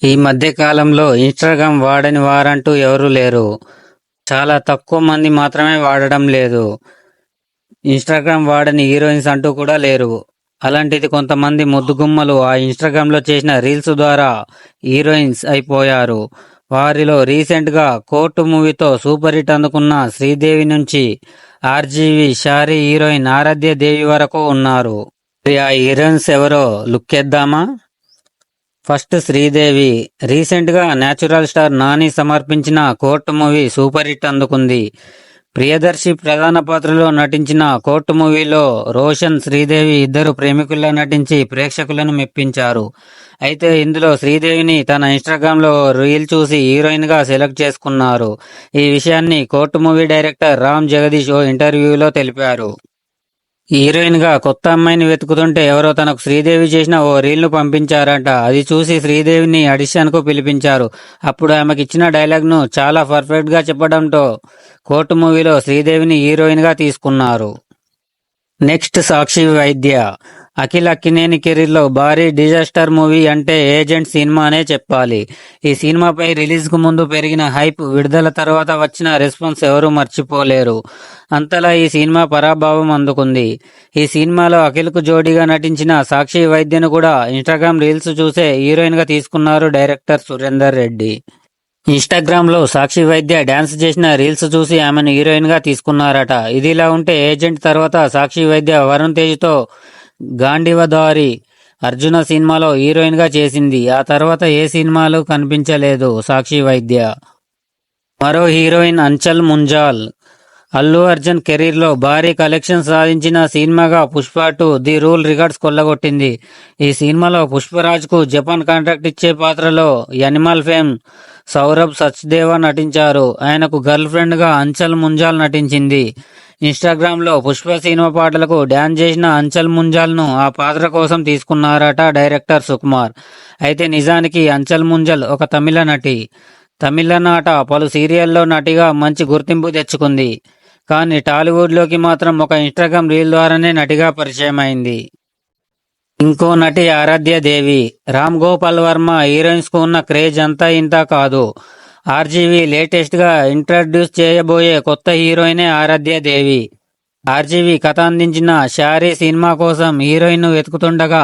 ఈ మధ్య కాలంలో ఇన్‌స్టాగ్రామ్ వాడని వారంటూ ఎవరూ లేరు. చాలా తక్కువ మంది మాత్రమే వాడడం లేదు. ఇన్‌స్టాగ్రామ్ వాడని హీరోయిన్స్ అంటూ కూడా లేరు. అలాంటిది కొంతమంది ముద్దుగుమ్మలు ఆ ఇన్‌స్టాగ్రామ్‌లో చేసిన రీల్స్ ద్వారా హీరోయిన్స్ అయిపోయారు. వారిలో రీసెంట్‌గా 'కోర్టు' మూవీతో సూపర్ హిట్ అందుకున్న శ్రీదేవి నుంచి ఆర్జీవీ, షారీ హీరోయిన్ ఆరాధ్య దేవి వరకు ఉన్నారు. మరి ఆ హీరోయిన్స్ ఎవరో లుక్కేద్దామా? ఫస్ట్ శ్రీదేవి. రీసెంట్ గా న్యాచురల్ స్టార్ నాని సమర్పించిన కోర్టు మూవీ సూపర్ హిట్ అందుకుంది. ప్రియదర్శి ప్రధాన పాత్రలో నటించిన కోర్టు మూవీలో రోషన్, శ్రీదేవి ఇద్దరు ప్రేమికుల్లా నటించి ప్రేక్షకులను మెప్పించారు. అయితే ఇందులో శ్రీదేవిని తన ఇన్స్టాగ్రామ్ లో రీల్ చూసి హీరోయిన్ గా సెలెక్ట్ చేసుకున్నారు. ఈ విషయాన్ని court movie director Ram Jagadish ఓ ఇంటర్వ్యూలో తెలిపారు. హీరోయిన్ గా కొత్త అమ్మాయిని వెతుకుతుంటే ఎవరో తనకు శ్రీదేవి చేసిన ఓ రీల్ ను పంపించారట. అది చూసి శ్రీదేవిని ఆడిషన్ కు పిలిపించారు. అప్పుడు ఆమెకి ఇచ్చిన డైలాగ్ ను చాలా పర్ఫెక్ట్ గా చెప్పడంతో కోర్టు మూవీలో శ్రీదేవిని హీరోయిన్ గా తీసుకున్నారు. నెక్స్ట్ సాక్షి వైద్య. అఖిల్ అక్కినేని కెరీర్లో భారీ డిజాస్టర్ మూవీ అంటే ఏజెంట్ సినిమానే చెప్పాలి. ఈ సినిమాపై రిలీజ్ కు ముందు పెరిగిన హైప్, విడుదల తర్వాత వచ్చిన రెస్పాన్స్ ఎవరూ మర్చిపోలేరు. అంతలా ఈ సినిమా పరాభవం అందుకుంది. ఈ సినిమాలో అఖిల్ కు జోడీగా నటించిన సాక్షి వైద్యను కూడా ఇన్స్టాగ్రామ్ రీల్స్ చూసే హీరోయిన్ గా తీసుకున్నారు డైరెక్టర్ సురేందర్ రెడ్డి. ఇన్స్టాగ్రామ్ లో సాక్షి వైద్య డాన్స్ చేసిన రీల్స్ చూసి ఆమెను హీరోయిన్ గా తీసుకున్నారట. ఇదిలా ఉంటే ఏజెంట్ తర్వాత సాక్షి వైద్య వరుణ్ తేజ్ తో గాంధీవదారి అర్జున సినిమాలో హీరోయిన్ గా చేసింది. ఆ తర్వాత ఏ సినిమాలు కనిపించలేదు సాక్షి వైద్య. మరో హీరోయిన్ అంచల్ ముంజాల్. అల్లు అర్జున్ కెరీర్లో భారీ కలెక్షన్ సాధించిన సినిమాగా పుష్ప 2 ది రూల్ రికార్డ్స్ కొల్లగొట్టింది. ఈ సినిమాలో పుష్పరాజ్ కు జపాన్ కాంట్రాక్ట్ ఇచ్చే పాత్రలో యానిమల్ ఫేమ్ సౌరభ్ సచ్దేవా నటించారు. ఆయనకు గర్ల్ ఫ్రెండ్ గా అంచల్ ముంజాల్ నటించింది. ఇన్స్టాగ్రామ్ లో పుష్ప సినిమా పాటలకు డ్యాన్స్ చేసిన అంచల్ ముంజాల్ ను ఆ పాత్ర కోసం తీసుకున్నారట డైరెక్టర్ సుకుమార్. అయితే నిజానికి అంచల్ ముంజల్ ఒక తమిళ నటి. తమిళనాట పలు సీరియల్లో నటిగా మంచి గుర్తింపు తెచ్చుకుంది. కానీ టాలీవుడ్లోకి మాత్రం ఒక ఇన్స్టాగ్రామ్ రీల్ ద్వారానే నటిగా పరిచయం అయింది. ఇంకో నటి ఆరాధ్య దేవి. రామ్ గోపాల్ వర్మ హీరోయిన్స్ కు ఉన్న క్రేజ్ అంతా ఇంతా కాదు. ఆర్జీవీ లేటెస్ట్ గా ఇంట్రడ్యూస్ చేయబోయే కొత్త హీరోయినే ఆరాధ్య దేవి. ఆర్జీవీ కథ అందించిన షారీ సినిమా కోసం హీరోయిన్ ను వెతుకుతుండగా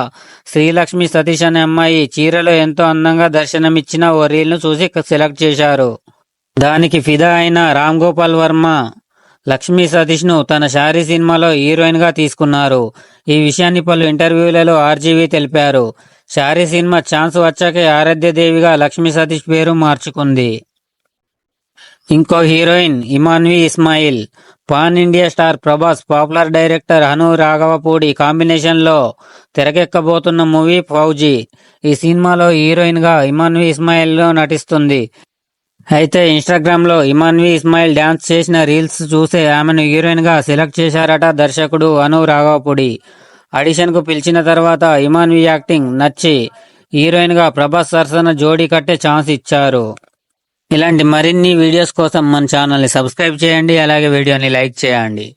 శ్రీలక్ష్మి సతీష్ అనే అమ్మాయి చీరలో ఎంతో అందంగా దర్శనమిచ్చిన ఓ రీల్ ను చూసి సెలెక్ట్ చేశారు. దానికి ఫిదా అయిన రామ్ గోపాల్ వర్మ లక్ష్మీ సతీష్ ను తన షారీ సినిమాలో హీరోయిన్ గా తీసుకున్నారు. ఈ విషయాన్ని పలు ఇంటర్వ్యూలలో ఆర్జీవీ తెలిపారు. షారీ సినిమా ఛాన్స్ వచ్చాకే ఆరాధ్య దేవిగా లక్ష్మీ సతీష్ పేరు మార్చుకుంది. ఇంకో heroine Imanvi Ismail. Pan India star Prabhas, popular director Hanu Raghavapudi combination లో తెరకెక్కబోతున్న మూవీ ఫౌజీ. ఈ సినిమాలో హీరోయిన్ గా ఇమాన్వి ఇస్మాయిల్ నటిస్తుంది. అయితే ఇన్స్టాగ్రామ్ లో ఇమాన్వి ఇస్మాయిల్ డాన్స్ చేసిన రీల్స్ చూసే ఆమెను హీరోయిన్ గా సెలెక్ట్ చేశారట దర్శకుడు అను రాఘవపూడి. ఆడిషన్ కు పిలిచిన తర్వాత ఇమాన్వి యాక్టింగ్ నచ్చి హీరోయిన్ గా ప్రభాస్ సరసన జోడీ కట్టే ఛాన్స్ ఇచ్చారు. ఇలాంటి మరిన్ని వీడియోస్ కోసం మన ఛానల్ ని సబ్స్క్రైబ్ చేయండి. అలాగే వీడియోని లైక్ చేయండి.